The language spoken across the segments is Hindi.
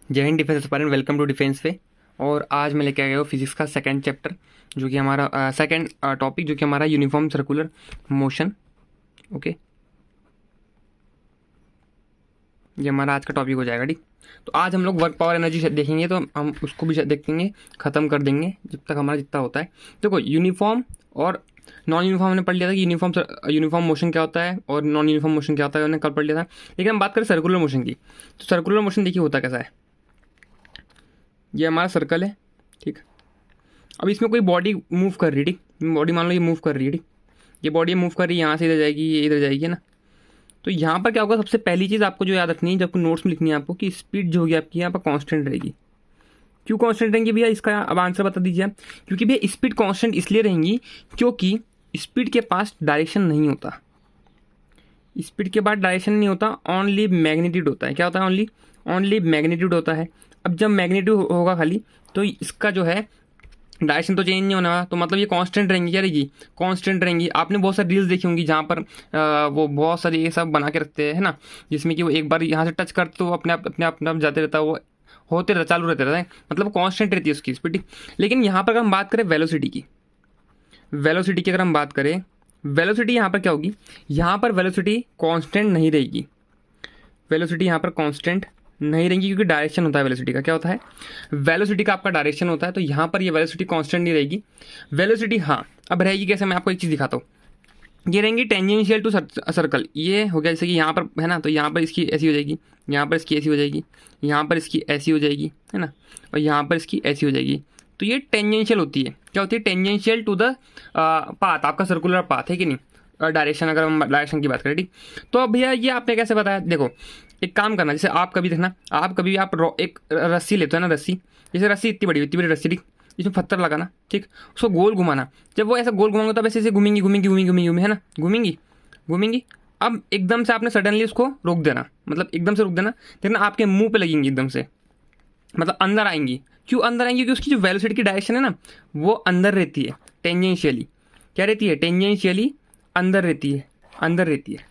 जय हिंद defence aspirant, welcome to defence way. और आज मैं लेके आया हूँ फिजिक्स का सेकंड चैप्टर, जो कि हमारा सेकंड टॉपिक जो कि हमारा यूनिफॉर्म सर्कुलर मोशन। ओके, ये हमारा आज का टॉपिक हो जाएगा। ठीक, तो आज हम लोग वर्क पावर एनर्जी देखेंगे, तो हम उसको भी देखेंगे, ख़त्म कर देंगे जब तक हमारा जितना होता है। देखो, यूनिफॉर्म और नॉन यूनिफॉर्म हमने पढ़ लिया था कि यूनिफॉर्म मोशन क्या होता है और नॉन यूनिफॉर्म मोशन क्या होता है, हमने कल पढ़ लिया था। लेकिन हम बात करें सर्कुलर मोशन की, तो सर्कुलर मोशन देखिए होता कैसा है। ये हमारा सर्कल है, ठीक। अब इसमें कोई बॉडी मूव कर रही है, ठीक। बॉडी मान लो ये मूव कर रही है, ठीक। ये बॉडी मूव कर रही है, यहाँ से इधर जाएगी, ये इधर जाएगी, है ना। तो यहाँ पर क्या होगा, सबसे पहली चीज़ आपको जो याद रखनी है, जब नोट्स में लिखनी है आपको, कि स्पीड जो होगी आपकी यहाँ पर कांस्टेंट रहेगी। क्यों कांस्टेंट रहेंगी भैया, इसका अब आंसर बता दीजिए आप। क्योंकि भैया स्पीड कांस्टेंट इसलिए रहेंगी क्योंकि स्पीड के पास डायरेक्शन नहीं होता। स्पीड के बाद डायरेक्शन नहीं होता, ओनली मैग्नीट्यूड होता है। क्या होता है? ओनली मैग्नीट्यूड होता है। अब जब मैग्नीट्यूड होगा खाली, तो इसका जो है डायरेक्शन तो चेंज नहीं होने वाला, तो मतलब ये कांस्टेंट रहेंगी। क्या रहेगी? कांस्टेंट रहेंगी। आपने बहुत सारी रील्स देखी होंगी जहाँ पर वो बहुत सारी ये सब बना के रखते हैं ना, जिसमें कि वो एक बार यहाँ से टच करते तो अपने आप जाते रहता है, वो होते रहता, चालू रहते रहता है, मतलब कांस्टेंट रहती है उसकी स्पीड। लेकिन यहाँ पर अगर हम बात करें वेलोसिटी की, अगर हम बात करें वेलोसिटी, यहाँ पर क्या होगी? यहाँ पर वेलोसिटी कांस्टेंट नहीं रहेगी। वेलोसिटी यहाँ पर कांस्टेंट नहीं रहेंगी क्योंकि डायरेक्शन होता है वेलोसिटी का। क्या होता है? वेलोसिटी का आपका डायरेक्शन होता है, तो यहाँ पर ये वेलोसिटी कांस्टेंट नहीं रहेगी। वेलोसिटी हाँ, अब रहेगी कैसे, मैं आपको एक चीज़ दिखाता हूँ। ये रहेंगी टेंजेंशियल टू सर्कल। ये हो गया जैसे कि यहाँ पर है ना, तो यहाँ पर इसकी ऐसी हो जाएगी, यहाँ पर इसकी ऐसी हो जाएगी, यहाँ पर इसकी ऐसी हो जाएगी, है ना, और यहाँ पर इसकी ऐसी हो जाएगी। तो ये टेंजेंशियल होती है। क्या होती है? टेंजेंशियल टू द पाथ, आपका सर्कुलर पाथ है कि नहीं, डायरेक्शन, अगर हम डायरेक्शन की बात करें, ठीक। तो अब भैया ये आपने कैसे बताया? देखो, एक काम करना, जैसे आप कभी देखना, आप कभी आप एक रस्सी लेते हो ना, रस्सी, जैसे रस्सी इतनी बड़ी रस्सी, ठीक, इसमें पत्थर लगाना, ठीक, उसको गोल घुमाना। जब वो ऐसा गोल घुमाऊंगा, तब ऐसे घूमेंगी, है ना, घूमेंगी। अब एकदम से आपने सडनली उसको रोक देना, मतलब एकदम से रोक देना, देखना आपके मुंह पे लगेंगी एकदम से, मतलब अंदर आएंगी। क्यों अंदर आएंगी? क्योंकि उसकी जो वेलोसिटी की डायरेक्शन है ना, वो अंदर रहती है, टेंजेंशियली। क्या रहती है? टेंजेंशियली अंदर रहती है,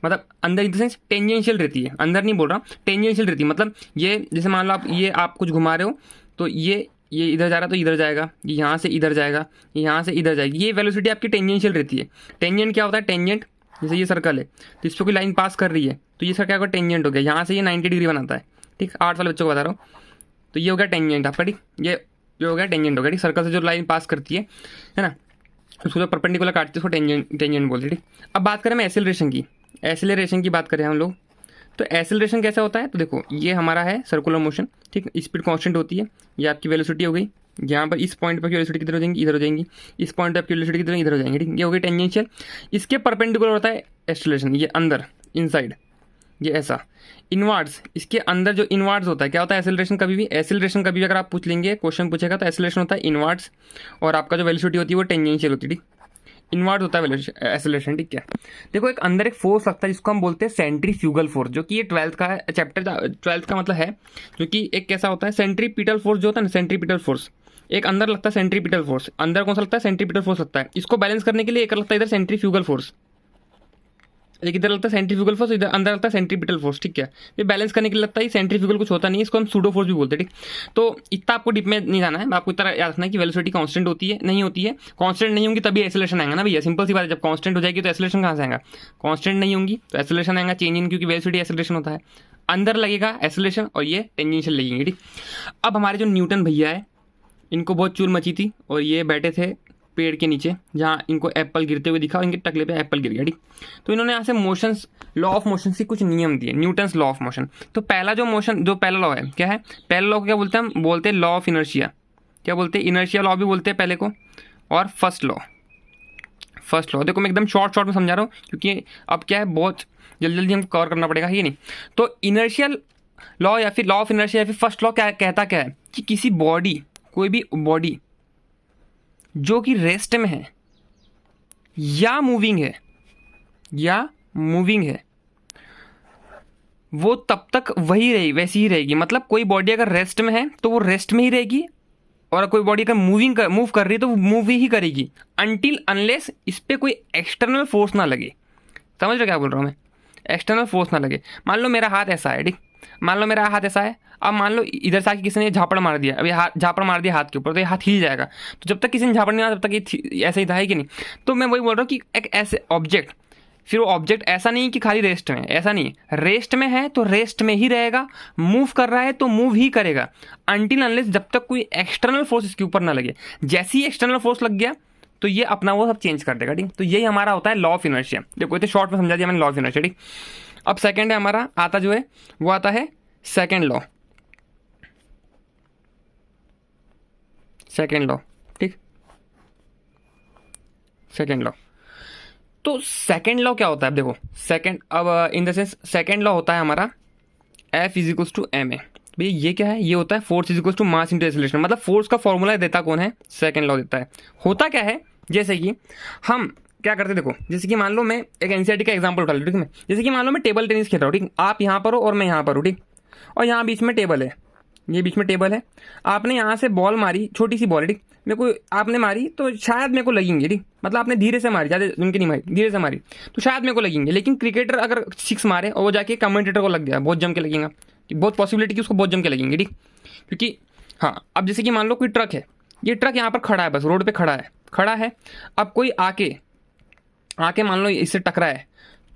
मतलब अंदर इन द सेंस टेंजेंशियल रहती है, अंदर नहीं बोल रहा, टेंजेंशियल रहती है। मतलब ये जैसे मान लो आप कुछ घुमा रहे हो, तो ये इधर जा रहा है तो इधर जाएगा, यहाँ से इधर जाएगा, यहाँ से इधर जाएगी। ये वेलोसिटी आपकी टेंजेंशियल रहती है। टेंजेंट क्या होता है? टेंजेंट, जैसे ये सर्कल है तो इस पर कोई लाइन पास कर रही है, तो ये क्या होगा? टेंजेंट हो गया। यहाँ से ये 90 डिग्री बनाता है, ठीक, 8 वाले बच्चों को बता रहा हूँ। तो ये हो गया टेंजेंट आपका, ठीक, ये हो गया टेंजेंट हो गया, ठीक। सर्कल से जो लाइन पास करती है ना, उसको जो परपेंडिकुलर काटती है उसको टेंजेंट बोलते हैं, ठीक। अब बात करें हम एसिलरेशन की बात करें हम लोग, तो एसिलरेशन कैसा होता है? तो देखो, ये हमारा है सर्कुलर मोशन, ठीक, स्पीड कांस्टेंट होती है, ये आपकी वेलोसिटी हो गई। यहाँ पर इस पॉइंट पर वेलोसिटी किधर हो जाएंगी? इधर हो जाएंगी। इस पॉइंट पर वेलोसिटी किधर? इधर हो जाएंगी, ठीक। ये हो गई टेंजेंशियल। इसके परपेंडिकुलर होता है एसिलरेशन, ये अंदर, इनसाइड, ये ऐसा। इनवर्ड्स, इसके अंदर जो इनवर्ड्स होता है, क्या होता है? एसिलरेशन कभी भी अगर आप पूछ लेंगे, क्वेश्चन पूछेगा, तो एसिलरेशन होता है इनवर्ड्स, और आपका जो वेलोसिटी होती है वो टेंजेंशियल होती है, ठीक। इनवर्ड होता है एसिलेशन, ठीक है। देखो, एक अंदर एक फोर्स लगता है जिसको हम बोलते हैं सेंट्रीफ्यूगल फोर्स, जो कि ये 12th का चैप्टर, 12th का मतलब है, जो कि एक कैसा होता है? सेंट्रीपिटल फोर्स जो होता है ना, सेंट्रीपिटल फोर्स, एक अंदर लगता है सेंट्रीपिटल फोर्स। अंदर कौन सा लगता है? सेंट्रीपिटल फोर्स लगता है। इसको बैलेंस करने के लिए एक लगता है इधर सेंट्रीफ्यूगल फोर्स, एक इधर लगता है सेंट्रीफ्यूगल फोर्स, इधर अंदर लगता है सेंट्रीपिटल फोर्स, ठीक है। ये बैलेंस करने के लिए लगता है सेंट्रीफ्यूगल, कुछ होता नहीं है, इसको हम सूडो फोर्स भी बोलते हैं, ठीक। तो इतना आपको डीप में नहीं जाना है, आपको इतना याद रखना है कि वेलोसिटी कांस्टेंट होती है, नहीं होती है। कांस्टेंट नहीं होंगी तभी एसिलेशन आएगा ना भैया, सिंपल सी बात है। जब कांस्टेंट हो जाएगी तो एसिलेशन कहाँ से आएगा? कांस्टेंट नहीं होंगी तो एसिलेशन आएगा, चेंज इन, क्योंकि वेलोसिटी एसिलेशन होता है, अंदर लगेगा एसिलेशन, और ये टेंजेंशियल लगेंगे, ठीक। अब हमारे जो न्यूटन भैया है, इनको बहुत चूल मची थी, और ये बैठे थे पेड़ के नीचे, जहाँ इनको एप्पल गिरते हुए दिखा, इनके टकले पे एप्पल गिर गया, ठीक। तो इन्होंने यहाँ से मोशंस, लॉ ऑफ मोशन से कुछ नियम दिए, न्यूटन्स लॉ ऑफ मोशन। तो पहला लॉ है, क्या है पहला लॉ? क्या बोलते हैं हम? बोलते हैं लॉ ऑफ इनर्शिया। क्या बोलते हैं? इनर्शिया लॉ भी बोलते हैं पहले को। और फर्स्ट लॉ देखो, मैं एकदम शॉर्ट में समझा रहा हूँ, क्योंकि अब क्या है, बहुत जल्दी हमको कवर करना पड़ेगा, ये नहीं। तो इनर्शियल लॉ या फिर लॉ ऑफ इनर्शिया या फिर फर्स्ट लॉ क्या कहता क्या है? कि किसी बॉडी, कोई भी बॉडी जो कि रेस्ट में है या मूविंग है, वो तब तक वैसी ही रहेगी। मतलब कोई बॉडी अगर रेस्ट में है तो वो रेस्ट में ही रहेगी, और कोई बॉडी अगर मूव कर रही है तो वो मूव ही करेगी, अनटिल अनलेस इस पर कोई एक्सटर्नल फोर्स ना लगे। समझ रहे क्या बोल रहा हूँ मैं? एक्सटर्नल फोर्स ना लगे। मान लो मेरा हाथ ऐसा है, ठीक, मान लो मेरा हाथ ऐसा है, अब मान लो इधर से आके किसी ने झापड़ मार दिया, अभी हाथ झापड़ मार दिया हाथ के ऊपर, तो ये हाथ हिल जाएगा। तो जब तक किसी ने झापड़ नहीं मारा तब तक ये ऐसे ही था, है कि नहीं। तो मैं वही बोल रहा हूँ कि एक ऐसे ऑब्जेक्ट, फिर वो ऑब्जेक्ट ऐसा नहीं कि खाली रेस्ट में, ऐसा नहीं, रेस्ट में है तो रेस्ट में ही रहेगा, मूव कर रहा है तो मूव ही करेगा, अनटिल अनलेस जब तक कोई एक्सटर्नल फोर्स इसके ऊपर ना लगे। जैसे ही एक्सटर्नल फोर्स लग गया तो ये अपना वो सब चेंज कर देगा, ठीक। तो यही हमारा होता है लॉ ऑफ इनर्शिया। देखो इतने शॉर्ट में समझा दिया मैंने लॉ ऑफ इनर्शिया, ठीक। अब सेकंड है हमारा आता जो है वो आता है सेकंड लॉ, सेकंड लॉ, ठीक, सेकंड लॉ। तो सेकंड लॉ क्या होता है, अब देखो सेकंड, अब in the sense second law होता है हमारा F is equals to ma। भैया ये क्या है, ये होता है force is equals to mass into acceleration, मतलब फोर्स का फॉर्मूला देता कौन है, सेकंड लॉ देता है। होता क्या है, जैसे कि हम क्या करते हैं, देखो जैसे कि मान लो मैं एक एनसीईआरटी का एग्जांपल उठा लूँ, ठीक है। जैसे कि मान लो मैं टेबल टेनिस खेल रहा हूँ, ठीक, आप यहाँ पर हो और मैं यहाँ पर हूँ, ठीक, और यहाँ बीच में टेबल है, ये बीच में टेबल है, आपने यहाँ से बॉल मारी, छोटी सी बॉल है, ठीक, मेरे को आपने मारी तो शायद मेरे को लगेंगे, ठीक, मतलब आपने धीरे से मारी, ज़्यादा उनकी नहीं मारी, धीरे से मारी तो शायद मेरे को लगेंगे। लेकिन क्रिकेटर अगर 6 मारे और वो जाके कमेंटेटर को लग गया, बहुत जम के लगेगा, बहुत पॉसिबिलिटी कि उसको बहुत जम के लगेंगे, ठीक। क्योंकि हाँ, अब जैसे कि मान लो कोई ट्रक है, ये ट्रक यहाँ पर खड़ा है, बस रोड पे खड़ा है, अब कोई आके मान लो इससे टकरा है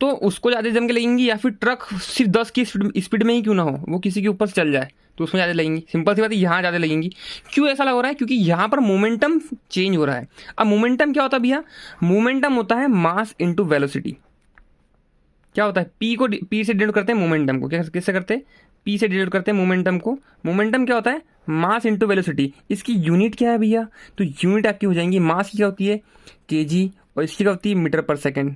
तो उसको ज़्यादा जम के लगेंगी, या फिर ट्रक सिर्फ 10 की स्पीड में ही क्यों ना हो वो किसी के ऊपर से चल जाए तो उसमें ज़्यादा लगेंगी। सिंपल सी बात है, यहाँ ज़्यादा लगेंगी। क्यों ऐसा लग रहा है, क्योंकि यहाँ पर मोमेंटम चेंज हो रहा है। अब मोमेंटम क्या होता है भैया, मोमेंटम होता है मास इंटू वेलोसिटी। क्या होता है, पी से डिनोट करते हैं मोमेंटम को, किससे करते हैं, पी से डिनोट करते हैं मोमेंटम को। मोमेंटम क्या होता है, मास इंटू वेलोसिटी। इसकी यूनिट क्या है भैया, तो यूनिट आपकी हो जाएंगी, मास की क्या होती है केजी, और इसकी क्या होती है मीटर पर सेकेंड।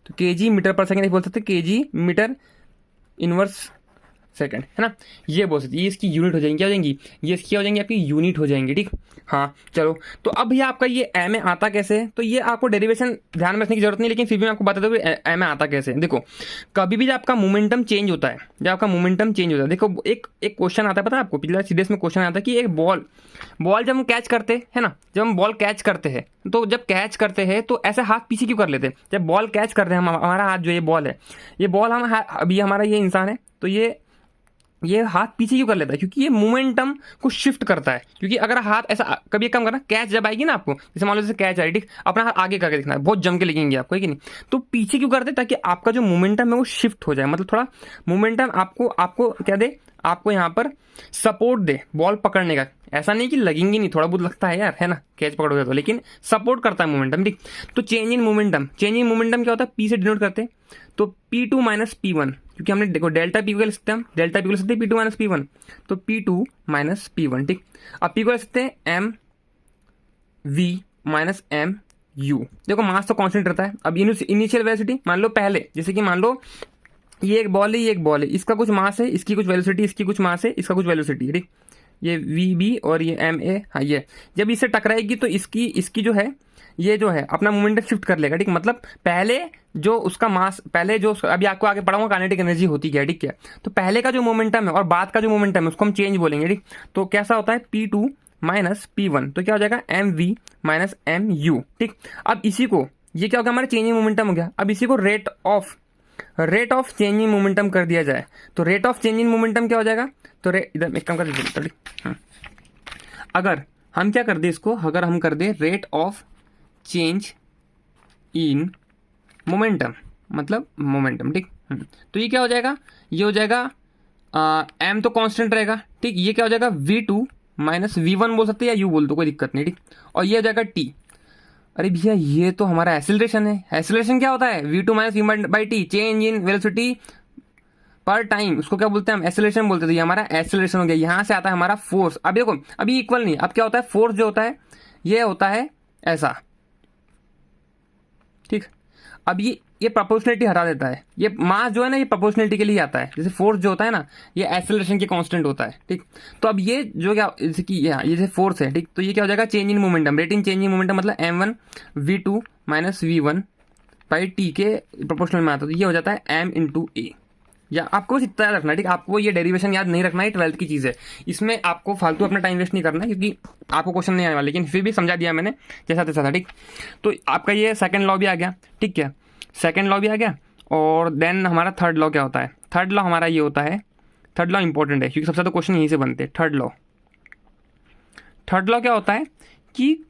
तो केजी मीटर पर सेकेंड बोल सकते हैं, केजी मीटर इनवर्स सेकंड, है ना, ये बोल सकते, ये इसकी यूनिट हो जाएंगी, क्या हो जाएंगी, ये इसकी हो जाएंगी आपकी यूनिट हो जाएंगी, ठीक। हाँ चलो, तो अब भैया आपका ये एम में आता कैसे है, तो ये आपको डेरिवेशन ध्यान में रखने की जरूरत नहीं, लेकिन फिर भी मैं आपको बता दूं कि एम में आता कैसे है। देखो कभी भी जब आपका मोमेंटम चेंज होता है, देखो एक क्वेश्चन आता है, पता है आपको, पिछला सीरीज में क्वेश्चन आता है कि एक बॉल जब हम कैच करते हैं ना, जब हम बॉल कैच करते हैं तो जब कैच करते हैं तो ऐसे हाथ पीछे क्यों कर लेते हैं, जब बॉल कैच कर रहे हैं हम, हमारा हाथ जो ये बॉल है, ये बॉल हम अभी हमारा ये इंसान है तो ये हाथ पीछे क्यों कर लेता है, क्योंकि ये मोमेंटम को शिफ्ट करता है। क्योंकि अगर हाथ ऐसा कभी एक काम करना, कैच जब आएगी ना आपको, जैसे मान लो जैसे कैच आई, ठीक, अपना हाथ आगे करके दिखना है, बहुत जम के लगेंगे आपको, है कि नहीं, तो पीछे क्यों करते, ताकि आपका जो मोमेंटम है वो शिफ्ट हो जाए, मतलब थोड़ा मोमेंटम आपको क्या दे, आपको यहाँ पर सपोर्ट दे बॉल पकड़ने का। ऐसा नहीं कि लगेंगी नहीं, थोड़ा बहुत लगता है यार, है ना, कैच पकड़ोगे तो, लेकिन सपोर्ट करता है मोमेंटम, ठीक। तो चेंज इन मोमेंटम क्या होता है, पी से डिनोट करते हैं, तो P2 माइनस P1, क्योंकि हमने देखो डेल्टा पी को ले सकते हैं, डेल्टा पी को ले सकते हैं P2 माइनस P1, तो P2 माइनस P1, ठीक। अब P को ले सकते हैं M V minus M U. देखो मास तो कांस्टेंट रहता है। अब इनिशियल वेलोसिटी मान लो पहले, जैसे कि मान लो ये एक बॉल है, ये एक बॉल है, इसका कुछ मास है, इसकी कुछ वेलोसिटी, इसकी कुछ मास है, इसका कुछ वेलोसिटी है, ठीक। ये वी बी और ये एम ए, हाँ ये जब इससे टकराएगी तो इसकी जो है, ये जो है अपना मोमेंटम शिफ्ट कर लेगा, ठीक। मतलब पहले जो उसका मास, पहले जो अभी आपको आगे पढ़ाऊंगा काइनेटिक एनर्जी होती क्या है, ठीक है। तो पहले का जो मोमेंटम है और बाद का जो मोमेंटम है उसको हम चेंज बोलेंगे, ठीक। तो कैसा होता है P2 माइनस P1, तो क्या हो जाएगा MV माइनस MU, ठीक। अब इसी को, ये क्या होगा, हमारा चेंजिंग मोमेंटम हो गया। अब इसी को रेट ऑफ चेंजिंग मोमेंटम कर दिया जाए, तो रेट ऑफ चेंजिंग मोमेंटम क्या हो जाएगा, तो इधर एक काम कर दीजिए, ठीक। अगर हम क्या कर दे इसको, अगर हम कर दे rate of change in momentum, मतलब मोमेंटम, ठीक। तो ये क्या हो जाएगा, ये हो जाएगा m तो कांस्टेंट रहेगा, ठीक। ये क्या हो जाएगा V2 माइनस V1 बोल सकते हैं, या U बोल दो, कोई दिक्कत नहीं, ठीक। और ये हो जाएगा T। अरे भैया ये तो हमारा एक्सेलरेशन है। एक्सेलरेशन क्या होता है, V2 minus V1 by T, change in velocity पर टाइम, उसको क्या बोलते हैं हम, एक्सेलरेशन बोलते थे। ये हमारा एक्सेलरेशन हो गया। यहाँ से आता है हमारा फोर्स। अब देखो अभी इक्वल नहीं, अब क्या होता है, फोर्स जो होता है ये होता है ऐसा, ठीक। अब ये प्रोपोर्शनलिटी हटा देता है, ये मास जो है ना ये प्रोपोर्शनलिटी के लिए आता है। जैसे फोर्स जो होता है ना ये एक्सेलरेशन के कांस्टेंट होता है, ठीक। तो अब ये जो क्या, जैसे कि ये जैसे फोर्स है, ठीक, तो ये क्या हो जाएगा, change in momentum, rate in change in momentum, मतलब M1 V2 minus V1 by T के प्रोपोर्शनल में आता है, तो ये हो जाता है M इंटू ए। या आपको बस इतना याद रखना, ठीक। आपको ये डेरिवेशन याद नहीं रखना है, 12th की चीज़ है, इसमें आपको फालतू अपना टाइम वेस्ट नहीं करना है, क्योंकि आपको क्वेश्चन नहीं आने वाला, लेकिन फिर भी समझा दिया मैंने जैसा तैसा था, ठीक। तो आपका ये सेकंड लॉ भी आ गया, ठीक है, सेकंड लॉ भी आ गया। और देन हमारा थर्ड लॉ क्या होता है, थर्ड लॉ हमारा ये होता है, थर्ड लॉ इंपॉर्टेंट है क्योंकि सबसे ज़्यादा क्वेश्चन यहीं से बनते हैं। थर्ड लॉ क्या होता है कि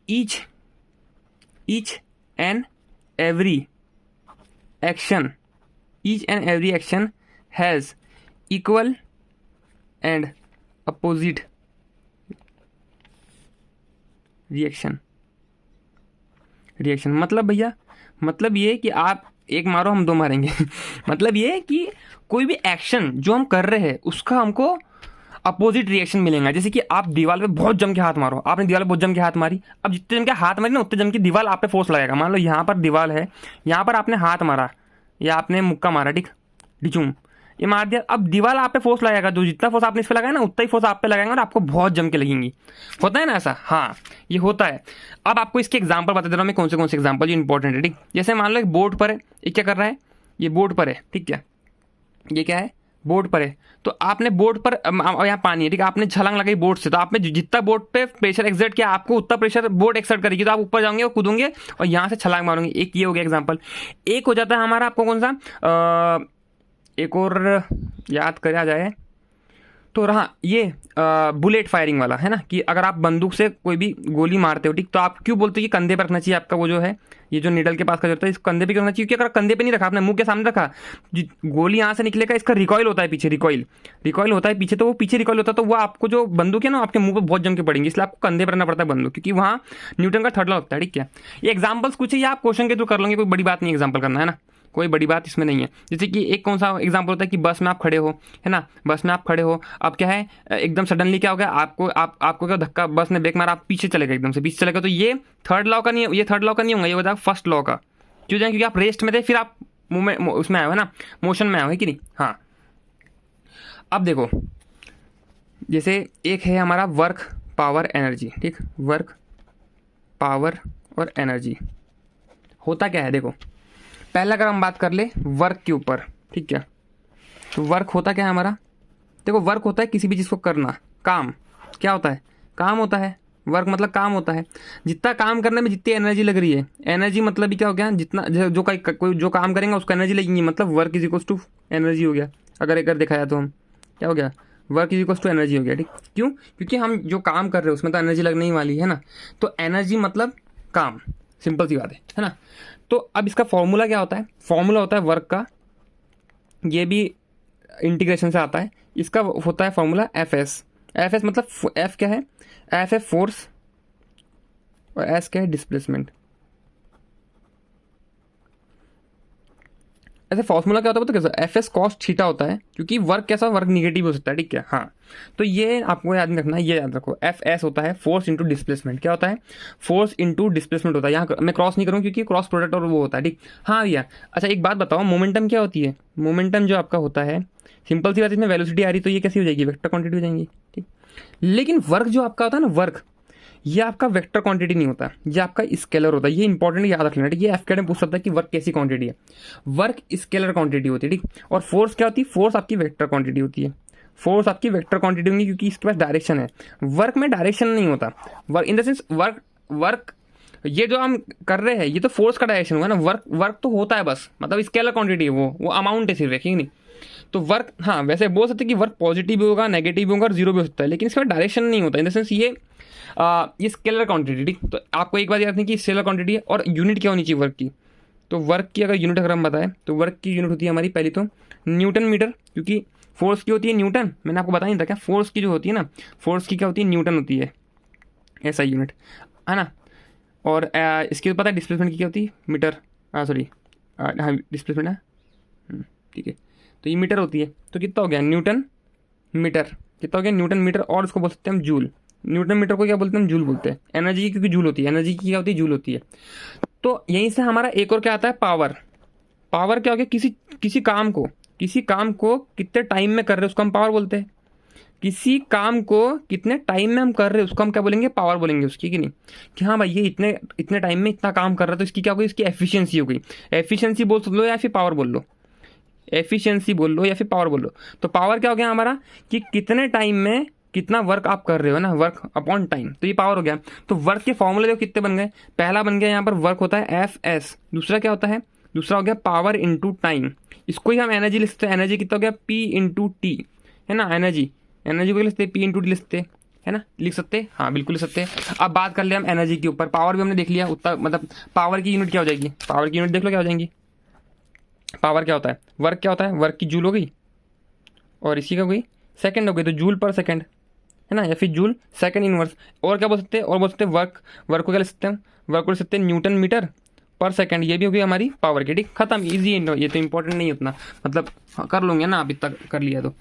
each and every action has equal and opposite reaction. मतलब भैया, मतलब ये कि आप एक मारो हम दो मारेंगे मतलब ये कि कोई भी एक्शन जो हम कर रहे हैं उसका हमको अपोजिट रिएक्शन मिलेगा। जैसे कि आप दीवार पे बहुत जम के हाथ मारो, आपने दीवार पे बहुत जम के हाथ मारी, अब जितने जम के हाथ मारी ना उतने जम के दीवार आप पे फोर्स लगाएगा। मान लो यहाँ पर दीवार है, यहाँ पर आपने हाथ मारा या आपने मुक्का मारा, ठीक, डिचूम ये मार दिया, अब दीवार आप पे फोर्स लगाएगा, जो जितना फोर्स आपने इस पे लगाया ना उतना ही फोर्स आप पे लगाएगा और आपको बहुत जम के लगेंगी। होता है ना ऐसा? हाँ, ये होता है। अब आपको इसके एग्जांपल बता दे रहा हूँ मैं, कौन से एग्जांपल जो इंपॉर्टेंट है, ठीक। जैसे मान लो एक बोर्ड पर है, ये क्या कर रहा है, ये बोर्ड पर है, ठीक है, ये क्या है, बोर्ड पर है। तो आपने बोर्ड पर, यहाँ पानी है, ठीक है, आपने छलांग लगाई बोर्ड से, तो आपने जितना बोर्ड पे प्रेशर एक्सर्ट किया आपको उतना प्रेशर बोर्ड एक्सर्ट करेगी, तो आप ऊपर जाओगे और कूदोगे और यहाँ से छलांग मारोगे। एक ये हो गया एग्जांपल। एक हो जाता है हमारा, आपको कौन सा एक और याद करा जाए तो रहा ये बुलेट फायरिंग वाला है ना, कि अगर आप बंदूक से कोई भी गोली मारते हो, ठीक, तो आप क्यों बोलते हो कि कंधे पर रखना चाहिए आपका वो जो है, ये जो नीडल के पास का जो होता है, इस कंधे पे क्यों रखना चाहिए? क्योंकि अगर कंधे पे नहीं रखा, आपने मुंह के सामने रखा, गोली यहाँ से निकलेगा, इसका रिकॉइल होता है पीछे, रिकॉइल होता है पीछे, तो वो पीछे रिकॉइल होता है, तो वो आपको जो बंदूक है ना आपके मुंह पर बहुत जम के पड़ेंगे, इसलिए आपको कंधे पर रखना पड़ता है बंदूक, क्योंकि वहाँ न्यूटन का थर्ड लॉ लगता है, ठीक है। ये एग्जाम्पल्स कुछ है, ये आप क्वेश्चन के थ्रू कर लेंगे, कोई बड़ी बात नहीं एग्जाम्पल करना, है ना, कोई बड़ी बात इसमें नहीं है। जैसे कि एक कौन सा एग्जांपल होता है कि बस में आप खड़े हो, है ना, बस में आप खड़े हो, अब क्या है, एकदम सडनली क्या हो गया, आपको क्या धक्का, बस ने ब्रेक मारा, आप पीछे चले गए, एकदम से पीछे चले गए, तो ये थर्ड लॉ का नहीं, ये थर्ड लॉ का नहीं होगा, ये होगा फर्स्ट लॉ का। क्यों जाए? क्योंकि आप रेस्ट में थे, फिर आप मूवमेंट उसमें आए हो ना, मोशन में आए हो, है कि नहीं? हाँ, अब देखो, जैसे एक है हमारा वर्क पावर एनर्जी, ठीक, वर्क पावर और एनर्जी होता क्या है, देखो पहले अगर हम बात कर ले वर्क के ऊपर, ठीक है, तो वर्क होता क्या है हमारा, देखो वर्क होता है किसी भी चीज़ को करना, काम क्या होता है, काम होता है, वर्क मतलब काम होता है। जितना काम करने में जितनी एनर्जी लग रही है, एनर्जी मतलब भी क्या हो गया, जितना जो कोई जो काम करेंगे उसको एनर्जी लगेगी, मतलब work is equals to energy हो गया। अगर एक दिखाया तो हम क्या हो गया, work is equals to energy हो गया, ठीक। क्यों? क्योंकि हम जो काम कर रहे हैं उसमें तो एनर्जी लगने ही वाली है ना, तो एनर्जी मतलब काम, सिंपल सी बात है ना। तो अब इसका फॉर्मूला क्या होता है, फॉर्मूला होता है वर्क का, ये भी इंटीग्रेशन से आता है, इसका होता है फॉर्मूला एफ एस मतलब एफ क्या है, एफ है फोर्स और एस क्या है, डिस्प्लेसमेंट। ऐसे फॉर्मूला क्या होता है पता कैसा, एफ एस कॉस थीटा होता है, क्योंकि वर्क कैसा, वर्क निगेटिव हो सकता है, ठीक है। हाँ, तो ये आपको याद रखना है, ये याद रखो, एफ एस होता है फोर्स इंटू डिस्प्लेसमेंट। क्या होता है? फोर्स इंटू डिस्प्लेसमेंट होता है। यहाँ मैं क्रॉस नहीं करूँ क्योंकि क्रॉस प्रोडक्ट और वो होता है, ठीक। हाँ भैया, अच्छा एक बात बताओ, मोमेंटम क्या होती है? मोमेंटम जो आपका होता है, सिंपल सी बात, इसमें वेलोसिटी आ रही तो ये कैसी हो जाएगी, वेक्टर क्वांटिटी हो जाएंगी, ठीक। लेकिन वर्क जो आपका होता है ना, वर्क ये आपका वेक्टर क्वांटिटी नहीं होता, ये आपका स्केलर होता है। ये इंपॉर्टेंट याद रख लेना, ठीक। ये एफकेड में पूछ सकता है कि वर्क कैसी क्वांटिटी है, वर्क स्केलर क्वांटिटी होती है, ठीक। और फोर्स क्या होती है? फोर्स आपकी वेक्टर क्वांटिटी होती है, फोर्स आपकी वेक्टर क्वांटिटी होगी, क्योंकि इसके पास डायरेक्शन है। वर्क में डायरेक्शन नहीं होता, work in the sense work ये जो हम कर रहे हैं ये तो फोर्स का डायरेक्शन हुआ ना, वर्क तो होता है बस, मतलब स्केलर क्वांटिटी है, वो अमाउंट है सिर्फ, ठीक नहीं। तो वर्क, हाँ वैसे बोल सकते हैं कि वर्क पॉजिटिव भी होगा, नेगेटिव भी होगा और जीरो भी हो सकता है, लेकिन इसका डायरेक्शन नहीं होता, इन द सेंस ये स्केलर क्वांटिटी, ठीक। तो आपको एक बात याद रखनी कि स्केलर क्वांटिटी है। और यूनिट क्या होनी चाहिए वर्क की? तो वर्क की अगर यूनिट अगर हम बताएं तो वर्क की यूनिट होती है हमारी पहली तो न्यूटन मीटर, क्योंकि फोर्स की होती है न्यूटन, मैंने आपको बताया नहीं था क्या, फोर्स की जो होती है ना, फोर्स की क्या होती है, न्यूटन होती है, ऐसा यूनिट है ना। और इसकी पता है डिस्प्लेसमेंट की क्या होती है, मीटर, सॉरी हाँ डिस्प्लेसमेंट है, ठीक है। तो ये मीटर होती है, तो कितना हो गया न्यूटन मीटर, कितना हो गया न्यूटन मीटर। और उसको बोल सकते हैं हम जूल, न्यूटन मीटर को क्या बोलते हैं हम, जूल बोलते हैं। एनर्जी की क्योंकि जूल होती है, एनर्जी की क्या होती है, जूल होती है। तो यहीं से हमारा एक और क्या आता है, पावर। पावर क्या हो गया, किसी काम को कितने टाइम में कर रहे हैं उसको हम पावर बोलते हैं। किसी काम को कितने टाइम में हम कर रहे हैं उसको हम क्या बोलेंगे, पावर बोलेंगे उसकी, कि नहीं, कि हाँ भाई ये इतने टाइम में इतना काम कर रहा है तो इसकी क्या होगी, इसकी एफिशिएंसी हो गई। एफिशिएंसी बोल लो या फिर पावर बोल लो, एफिशिएंसी बोल लो या फिर पावर बोल लो। तो पावर क्या हो गया हमारा, कि कितने टाइम में कितना वर्क आप कर रहे हो ना, वर्क अपॉन टाइम, तो ये पावर हो गया। तो वर्क के फॉर्मूले जो कितने बन गए, पहला बन गया यहाँ पर वर्क होता है एफ एस, दूसरा क्या होता है दूसरा हो गया पावर इंटू टाइम, इसको ही हम एनर्जी लिखते हैं, एनर्जी कितना हो गया P इंटू टी, है ना, एनर्जी, एनर्जी को लिखते हैं P इंटू टी लिखते हैं, है ना, लिख सकते हैं, हाँ बिल्कुल लिख सकते हैं। अब बात कर ले हम एनर्जी के ऊपर, पावर भी हमने देख लिया, उतना मतलब पावर की यूनिट क्या हो जाएगी, पावर की यूनिट देख लो क्या हो जाएंगी। पावर क्या होता है, वर्क क्या होता है, वर्क की जूल हो गई और इसी का हो गई सेकंड हो गई, तो जूल पर सेकंड, है ना, या फिर जूल सेकंड इनवर्स। और क्या बोल सकते हैं, और बोल सकते हैं वर्क, वर्क को क्या लिख सकते हैं, वर्क को लिख सकते हैं न्यूटन मीटर पर सेकंड, ये भी होगी हमारी पावर की, ठीक, खत्म, इजी है, ये तो इंपॉर्टेंट नहीं उतना, मतलब कर लूँगे ना आप इतना कर लिया तो।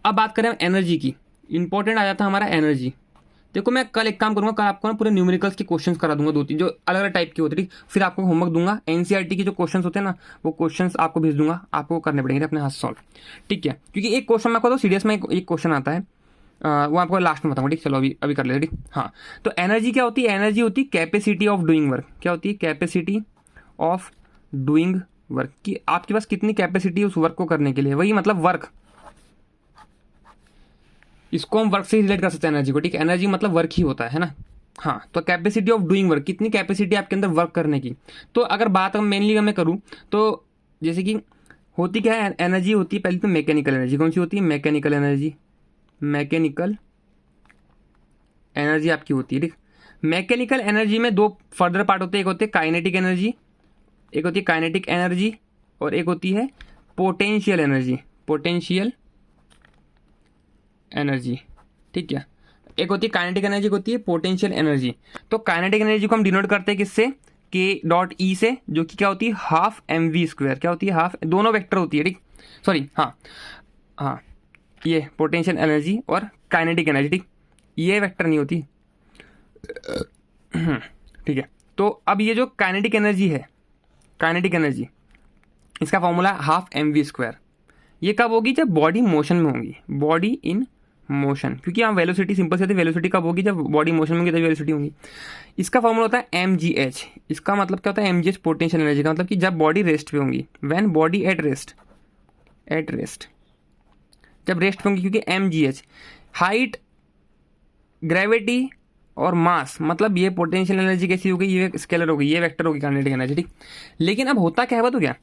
अब बात करें एनर्जी की, इंपॉर्टेंट आ जाता है हमारा एनर्जी। देखो मैं कल एक काम करूंगा, कल आपको ना पूरे न्यूमेरिकल्स के क्वेश्चंस करा दूंगा, 2-3 जो अलग अलग टाइप के होते हैं, ठीक, फिर आपको होमवर्क दूंगा, एनसीईआरटी के जो क्वेश्चंस होते हैं ना, वो क्वेश्चंस आपको भेज दूंगा, आपको करने पड़ेंगे अपने हाथ सॉल्व, ठीक है, क्योंकि एक क्वेश्चन आपको तो सीरियस में एक क्वेश्चन आता है, वो आपको लास्ट में बताऊंगा, ठीक, चलो अभी अभी कर लेते, ठीक, हाँ। तो एनर्जी क्या होती है, एनर्जी होती है कैपेसिटी ऑफ डूइंग वर्क, क्या होती है, कैपेसिटी ऑफ डूइंग वर्क, कि आपके पास कितनी कैपेसिटी है उस वर्क को करने के लिए, वही मतलब वर्क, इसको हम वर्क से रिलेट कर सकते हैं एनर्जी को, ठीक है, एनर्जी मतलब वर्क ही होता है ना, हाँ। तो कैपेसिटी ऑफ डूइंग वर्क, कितनी कैपेसिटी आपके अंदर वर्क करने की। तो अगर बात हम मेनली मैं करूँ तो जैसे कि होती क्या है, एनर्जी होती है पहले तो मैकेनिकल एनर्जी, कौन सी होती है, मैकेनिकल एनर्जी, मैकेनिकल एनर्जी आपकी होती है, ठीक। मैकेनिकल एनर्जी में दो फर्दर पार्ट होते हैं, एक होते हैं काइनेटिक एनर्जी, एक होती है काइनेटिक एनर्जी, और एक होती है पोटेंशियल एनर्जी, पोटेंशियल एनर्जी, ठीक है, एक होती है काइनेटिक एनर्जी, एक होती है पोटेंशियल एनर्जी। तो काइनेटिक एनर्जी को हम डिनोट करते हैं किससे, के डॉट ई से, जो कि क्या होती है हाफ एम वी स्क्वायर, क्या होती है हाफ, दोनों वेक्टर होती है, ठीक, सॉरी, हाँ हाँ, ये पोटेंशियल एनर्जी और काइनेटिक एनर्जी, ठीक, ये वेक्टर नहीं होती, ठीक है। तो अब ये जो काइनेटिक एनर्जी है, काइनेटिक एनर्जी, इसका formula half M V square, ये कब होगी, जब बॉडी मोशन में होगी, बॉडी इन मोशन, क्योंकि यहाँ वेलोसिटी सिंपल से वेलोसिटी कब होगी, जब बॉडी मोशन में होगी तभी वेलोसिटी होगी। इसका फॉर्मूला होता है एम जी एच, इसका मतलब क्या होता है, M G H potential energy का मतलब कि जब बॉडी रेस्ट पे होंगी, when body at rest, at rest, जब रेस्ट पे होंगी, क्योंकि M G H height, gravity और मास, मतलब ये पोटेंशियल एनर्जी कैसी होगी, ये स्केलर होगी, ये वेक्टर होगी काइनेटिक एनर्जी, ठीक। लेकिन अब होता क्या है बताओ क्या,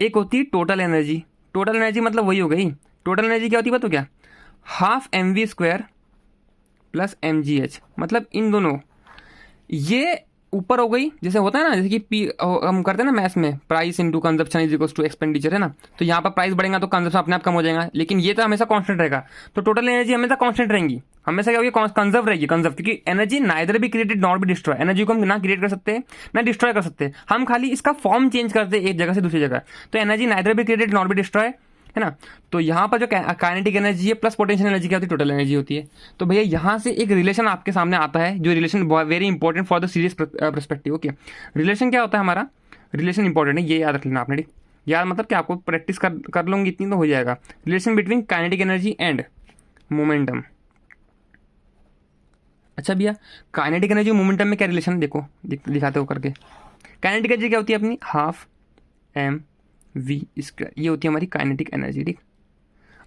एक होती है टोटल एनर्जी, टोटल एनर्जी मतलब वही हो गई, टोटल एनर्जी क्या होती है बताओ क्या, half M V square plus M G H, मतलब इन दोनों, ये ऊपर हो गई, जैसे होता है ना, जैसे कि पी हम करते हैं ना मैथ्स में, price into consumption is equals to expenditure, है ना, तो यहाँ पर प्राइस बढ़ेगा तो कंजप्शन अपने आप कम हो जाएगा, लेकिन ये तो हमेशा कांस्टेंट रहेगा, तो टोटल एनर्जी हमेशा कांस्टेंट रहेंगी, हमेशा क्या होगी, कंजर्व रहेगी, कंजर्व, क्योंकि एनर्जी नाइदर भी क्रिएटेड नॉट भी डिस्ट्रॉय, एनर्जी को हम ना क्रिएट कर सकते हैं ना डिस्ट्रॉय कर सकते हैं, हम खाली इसका फॉर्म चेंज करते हैं एक जगह से दूसरी जगह, तो एनर्जी नाइदर भी क्रिएटेड नॉट भी डिस्ट्रॉय, है ना। तो यहाँ पर जो काइनेटिक एनर्जी है प्लस पोटेंशियल एनर्जी क्या होती है, टोटल एनर्जी होती है। तो भैया यहाँ से एक रिलेशन आपके सामने आता है, जो relation very important for the serious perspective, okay. Relation क्या होता है हमारा, रिलेशन इंपॉर्टेंट है, ये याद रख लेना आपने, ठीक, यार मतलब कि आपको प्रैक्टिस कर लूँगी इतनी तो हो जाएगा। Relation between kinetic energy and momentum. अच्छा भैया काइनेटिक एनर्जी मोमेंटम में क्या रिलेशन है, देखो दिखाते हो करके। काइनेटिक एनर्जी क्या होती है अपनी, हाफ एम वी स्क्वायर, ये होती है हमारी काइनेटिक एनर्जी, ठीक।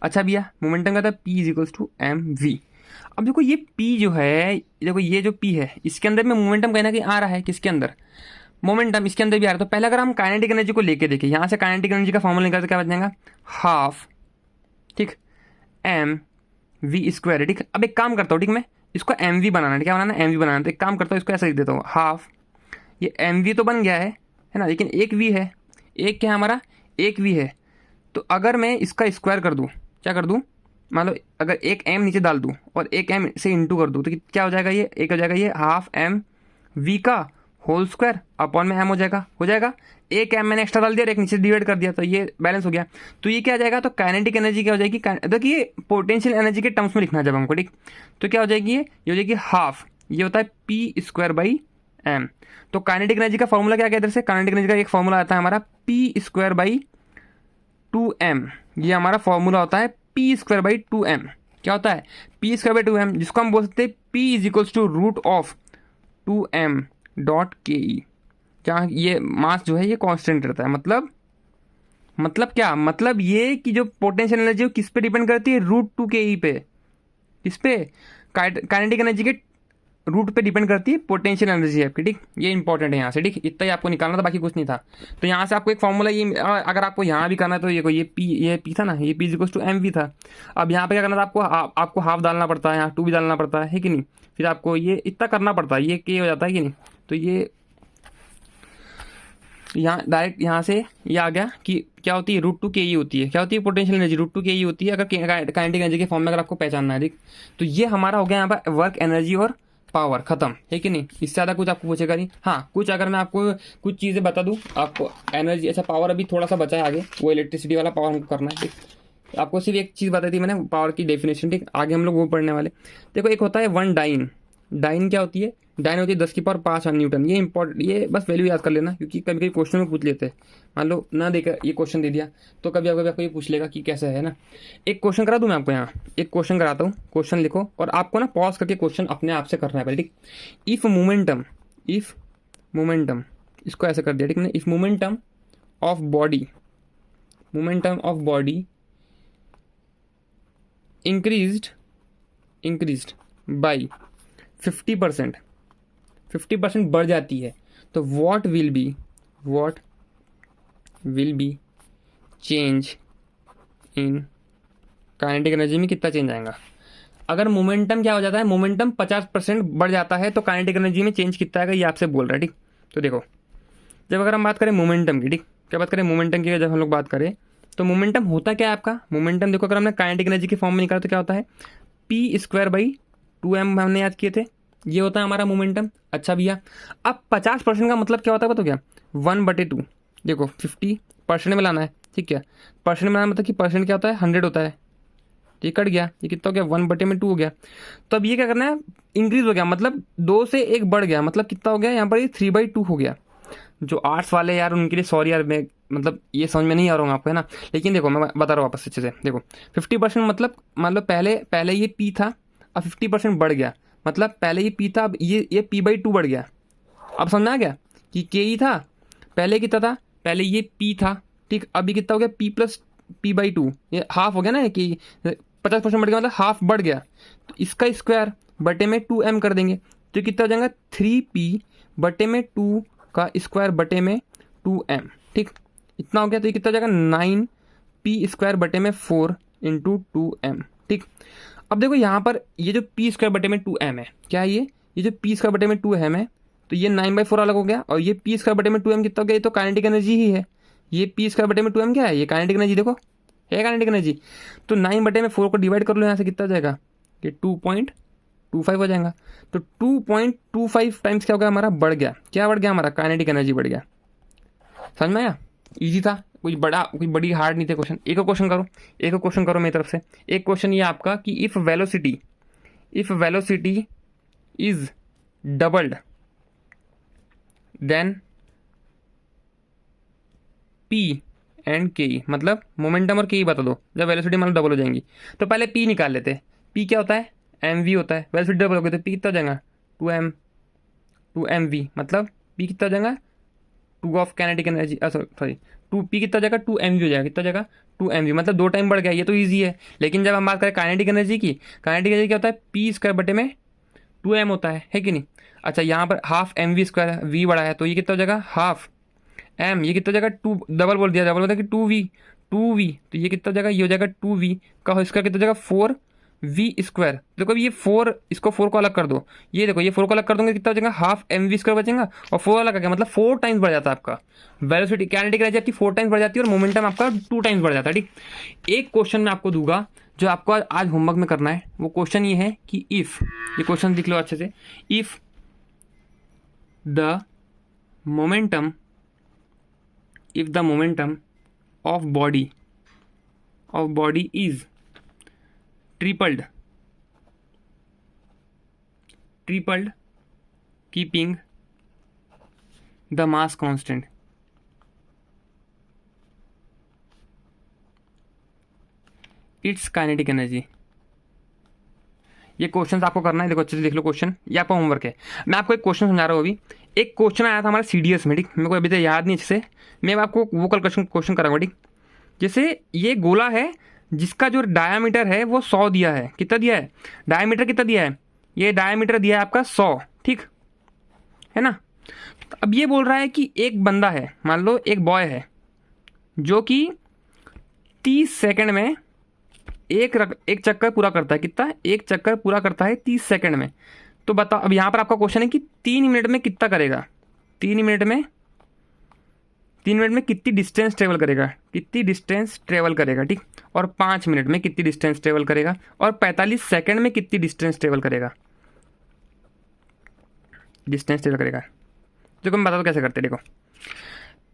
अच्छा भैया मोमेंटम का था P is equals to M V. अब देखो ये P जो है, देखो ये जो P है, इसके अंदर में मोमेंटम कहीं ना कहीं आ रहा है, किसके अंदर, मोमेंटम इसके अंदर भी आ रहा है। तो पहले अगर हम काइनेटिक एनर्जी को लेके देखें, यहाँ से काइनेटिक एनर्जी का फॉर्मूला निकालते क्या बच जाएगा, हाफ, ठीक, एम वी स्क्वायर, ठीक। अब एक काम करता हूँ, ठीक, मैं इसको एम वी बनाना है, क्या बनाना है, एम वी बनाना है, तो एक काम करता हूँ, इसको ऐसा लिख देता हूँ, हाफ, ये एम वी तो बन गया है ना, लेकिन एक वी है, एक क्या है हमारा, एक वी है। तो अगर मैं इसका स्क्वायर कर दूँ, क्या कर दूँ, मान लो अगर एक एम नीचे डाल दूँ और एक एम से इंटू कर दूँ, तो क्या हो जाएगा, ये एक हो जाएगा, ये हाफ एम वी का होल स्क्वायर अपॉन में एम हो जाएगा, एक एम मैंने एक्स्ट्रा डाल दिया और एक नीचे डिवाइड कर दिया, तो ये बैलेंस हो गया। तो ये क्या आ जाएगा, तो काइनेटिक एनर्जी क्या हो जाएगी, देखिए ये पोटेंशियल एनर्जी के टर्म्स में लिखना है जब हमको, ठीक। तो क्या हो जाएगी, ये हो जाएगी हाफ, ये होता है पी स्क्वायर बाई एम। तो काइनेटिक एनर्जी का फॉर्मूला क्या है इधर से, काइनेटिक एनर्जी का एक फॉर्मूला आता है हमारा पी स्क्वायर बाई 2m, ये हमारा फॉर्मूला होता है पी स्क्वायर बाई 2m। क्या होता है, पी स्क्वायर बाई 2m, जिसको हम बोल सकते हैं p is equals to root of 2m dot K E, जहाँ ये मास जो है ये कांस्टेंट रहता है। मतलब क्या, मतलब ये कि जो पोटेंशियल एनर्जी किस पे डिपेंड करती है, रूट 2 के ई पे, किस पे, काइनेटिक एनर्जी के रूट पे डिपेंड करती है पोटेंशियल एनर्जी आपकी, ठीक। ये इंपॉर्टेंट है यहाँ से, ठीक। इतना ही आपको निकालना था, बाकी कुछ नहीं था। तो यहाँ से आपको एक फॉर्मूला ये, अगर आपको यहाँ भी करना है तो ये पी था ना, ये P equals to M V था। अब यहाँ पे क्या करना था आपको हाफ डालना पड़ता है, यहाँ टू भी डालना पड़ता है कि नहीं, फिर आपको ये इतना करना पड़ता है, ये के हो जाता है कि नहीं। तो ये यहाँ डायरेक्ट यहाँ से ये आ गया कि क्या होती है, रूट टू के ई होती है। क्या होती है, पोटेंशियल एनर्जी रूट टू के ई होती है, अगर काइनेटिक एनर्जी के फॉर्म में अगर आपको पहचानना है, ठीक। तो ये हमारा हो गया यहाँ पर वर्क, एनर्जी और पावर, खत्म है कि नहीं। इससे ज़्यादा कुछ आपको पूछेगा नहीं। हाँ, कुछ अगर मैं आपको कुछ चीज़ें बता दूँ आपको, एनर्जी, अच्छा पावर अभी थोड़ा सा बचा है आगे, वो इलेक्ट्रिसिटी वाला पावर हमको करना है, ठीक। आपको सिर्फ एक चीज़ बताई थी मैंने, पावर की डेफिनेशन, ठीक। आगे हम लोग वो पढ़ने वाले। देखो, एक होता है वन डाइन। डाइन क्या होती है, डाइन होती है 10⁵ न्यूटन। ये इंपॉर्टेंट, ये बस वैल्यू याद कर लेना, क्योंकि कभी कभी क्वेश्चन में पूछ लेते हैं। मान लो ना देकर ये क्वेश्चन दे दिया तो कभी आपको ये पूछ लेगा कि कैसे है ना। एक क्वेश्चन करा दूं मैं आपको, यहाँ एक क्वेश्चन कराता हूँ, क्वेश्चन लिखो और आपको ना पॉज करके क्वेश्चन अपने आप से करना है पहले, ठीक। इफ मोमेंटम, इसको ऐसे कर दिया, ठीक है। If momentum of body increased by 50% बढ़ जाती है, तो what will be change in kinetic energy में कितना चेंज आएगा। अगर मोमेंटम क्या हो जाता है, मोमेंटम 50% बढ़ जाता है तो काइनेटिक एनर्जी में चेंज कितना आएगा, ये आपसे बोल रहा है, ठीक। तो देखो, जब अगर हम बात करें मोमेंटम की, ठीक, क्या बात करें मोमेंटम की, जब हम लोग बात करें तो मोमेंटम होता क्या है आपका, मोमेंटम देखो, अगर हमने काइनेटिक एनर्जी के फॉर्म में निकाला तो क्या होता है, p²/2m हमने याद किए थे, ये होता है हमारा मोमेंटम। अच्छा भैया, अब 50% का मतलब क्या होता है, तो क्या 1/2, देखो 50% में लाना है, ठीक है। परसेंट में लाना मतलब कि परसेंट क्या होता है, 100 होता है, ये कट गया, ये कितना हो गया, 1/2 हो गया। तो अब ये क्या करना है, इंक्रीज हो गया, मतलब 2 से 1 बढ़ गया, मतलब कितना हो गया यहाँ पर, ये 3/2 हो गया। जो आर्ट्स वाले यार उनके लिए सॉरी यार, मैं मतलब ये समझ में नहीं आ रहा हूँ आपको, है ना। लेकिन देखो मैं बता रहा हूँ वापस अच्छे से, देखो 50% मतलब मान लो पहले ये पी था, अब 50% बढ़ गया, मतलब पहले ये पी था, अब ये p/2 बढ़ गया। अब समझ आ गया कि के ही था, पहले कितना था, पहले ये पी था, ठीक। अभी कितना हो गया, p+p/2, ये हाफ हो गया ना, कि 50% बढ़ गया मतलब हाफ बढ़ गया। तो इसका स्क्वायर बटे में 2m कर देंगे, तो कितना हो जाएगा 3p/2 का स्क्वायर बटे में 2m, ठीक। इतना हो गया, तो ये कितना हो जाएगा 9p²/4 इंटू 2m, ठीक। अब देखो यहाँ पर ये जो p²/2m है, क्या है ये जो p²/2m है, तो ये 9/4 अलग हो गया, और ये p²/2m कितना हो गया, ये तो काइनेटिक एनर्जी ही है। ये p²/2m क्या है, ये काइनेटिक एनर्जी, देखो है काइनेटिक एनर्जी। तो 9/4 को डिवाइड कर लो यहाँ से, कितना हो जाएगा, ये 2.25 हो जाएगा। तो 2.25 टाइम्स क्या हो गया हमारा, बढ़ गया, क्या बढ़ गया हमारा, काइनेटिक एनर्जी बढ़ गया। समझ में आया, इजी था, कोई बड़ी हार्ड नहीं थे क्वेश्चन। एक क्वेश्चन करो मेरी तरफ से। एक क्वेश्चन ये आपका कि if velocity is doubled then P and K, मतलब मोमेंटम और के बता दो जब वेलोसिटी मतलब डबल हो जाएंगी। तो पहले पी निकाल लेते हैं। पी क्या होता है, एम वी होता है। वेलोसिटी डबल हो गई तो पी कितना हो जाएगा, 2m v, मतलब पी कितना हो जाएगा, 2 of kinetic energy, sorry 2 P कितना हो जाएगा, 2m v हो जाएगा। कितना हो जाएगा, 2m v, मतलब 2 टाइम बढ़ गया। ये तो ईजी है। लेकिन जब हम बात करें काइनेटिक एनर्जी की, काइनेटिक एनर्जी क्या होता है, p² बटे में 2m होता है कि नहीं। अच्छा, यहाँ पर हाफ mv², v बड़ा है तो ये कितना हो जाएगा, हाफ m, ये कितना हो जाएगा 2, डबल बोल दिया, डबल होता है कि 2v, तो ये कितना हो जाएगा, ये हो जाएगा 2v का स्क्वायर, कितना हो जाएगा 4v²। देखो ये 4, इसको 4 को अलग कर दो, ये देखो ये 4 को अलग कर दोगे कितना हो जाएगा, हाफ mv² बचेगा, और 4 अलग आ गया, मतलब 4 टाइम्स बढ़ जाता है आपका वेलोसिटी। काइनेटिक एनर्जी आपकी 4 टाइम्स बढ़ जाती है और मोमेंटम आपका 2 टाइम्स बढ़ जाता है, ठीक। एक क्वेश्चन मैं आपको दूंगा जो आपको आज होमवर्क में करना है। वो क्वेश्चन ये है कि इफ, ये क्वेश्चन लिख लो अच्छे से, if the momentum of body is tripled keeping the mass constant, its kinetic energy। ये क्वेश्चन आपको करना है, देखो अच्छे से देख लो क्वेश्चन, ये आपका होमवर्क है। मैं आपको एक क्वेश्चन समझा रहा हूँ अभी। एक क्वेश्चन आया था हमारा CDS में, ठीक, मेरे को अभी तक याद नहीं अच्छे से, मैं आपको वो कल क्वेश्चन कराऊंगा, ठीक। जैसे ये गोला है जिसका जो डायामीटर है वो 100 दिया है, कितना दिया है, डायामीटर कितना दिया है, ये डायमीटर दिया है आपका 100, ठीक है ना। अब ये बोल रहा है कि एक बंदा है, मान लो एक बॉय है जो कि 30 सेकंड में एक चक्कर पूरा करता है। कितना? एक चक्कर पूरा करता है 30 सेकंड में। तो बताओ, अब यहाँ पर आपका क्वेश्चन है कि 3 मिनट में कितना करेगा, 3 मिनट में कितनी डिस्टेंस ट्रेवल करेगा, ठीक। और 5 मिनट में कितनी डिस्टेंस ट्रेवल करेगा, और 45 सेकंड में कितनी डिस्टेंस ट्रेवल करेगा। देखो मैं बता दो कैसे करते हैं। देखो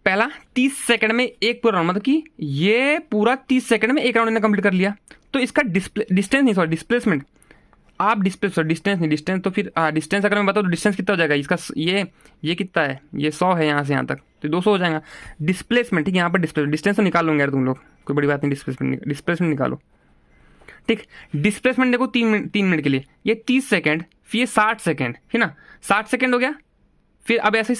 पहला 30 सेकंड में एक पूरा राउंड, मतलब कि ये पूरा 30 सेकंड में एक राउंड ने कंप्लीट कर लिया। तो इसका डिस्प्लेसमेंट, आप डिस्टेंस तो फिर डिस्टेंस अगर मैं बताऊँ तो डिस्टेंस कितना हो जाएगा इसका, ये कितना है, ये 100 है यहाँ से यहाँ तक, तो 200 हो जाएगा। डिस्प्लेसमेंट, ठीक है, यहाँ पर डिस्टेंस तो निकाल लूँगा यार तुम लोग, कोई बड़ी बात नहीं। डिस्प्लेसमेंट निकालो, ठीक। डिस्प्लेसमेंट देखो 3 मिनट के लिए ये 30 सेकंड, फिर ये 60 सेकंड, है ना, 60 सेकंड हो गया। फिर अब ऐसे ही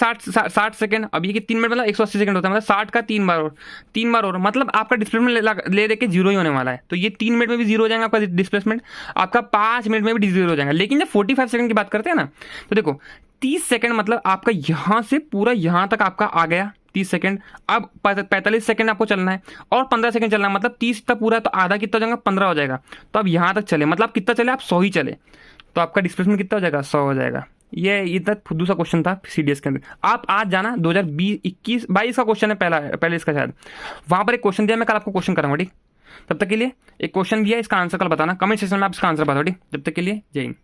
60 सेकंड, अब ये कि 3 मिनट मतलब 180 सेकंड होता है, मतलब 60 का 3 बार और मतलब आपका डिस्प्लेसमेंट ले दे के 0 ही होने वाला है। तो ये 3 मिनट में भी 0 हो जाएगा आपका डिस्प्लेसमेंट, आपका 5 मिनट में भी 0 हो जाएगा। लेकिन जब 45 सेकंड की बात करते हैं ना, तो देखो 30 सेकंड मतलब आपका यहाँ से पूरा यहाँ तक आपका आ गया 30 सेकंड। अब 45 सेकंड आपको चलना है और 15 सेकंड चलना है, मतलब 30 तक पूरा, तो आधा कितना हो जाएगा, 15 हो जाएगा। तो अब यहाँ तक चले, मतलब कितना चले आप, 100 ही चले, तो आपका डिस्प्लेसमेंट कितना हो जाएगा, 100 हो जाएगा। ये इतना फुद्दू सा क्वेश्चन था सीडीएस के अंदर। आप आज जाना 2020-21-22 का क्वेश्चन है, पहले इसका शायद, वहां पर एक क्वेश्चन दिया, मैं कल आपको क्वेश्चन कराऊंगा, ठीक। तब तक के लिए एक क्वेश्चन दिया, इसका आंसर कल बताना, कमेंट सेक्शन में आप इसका आंसर बताओ, ठीक। जब तक के लिए जय हिंद।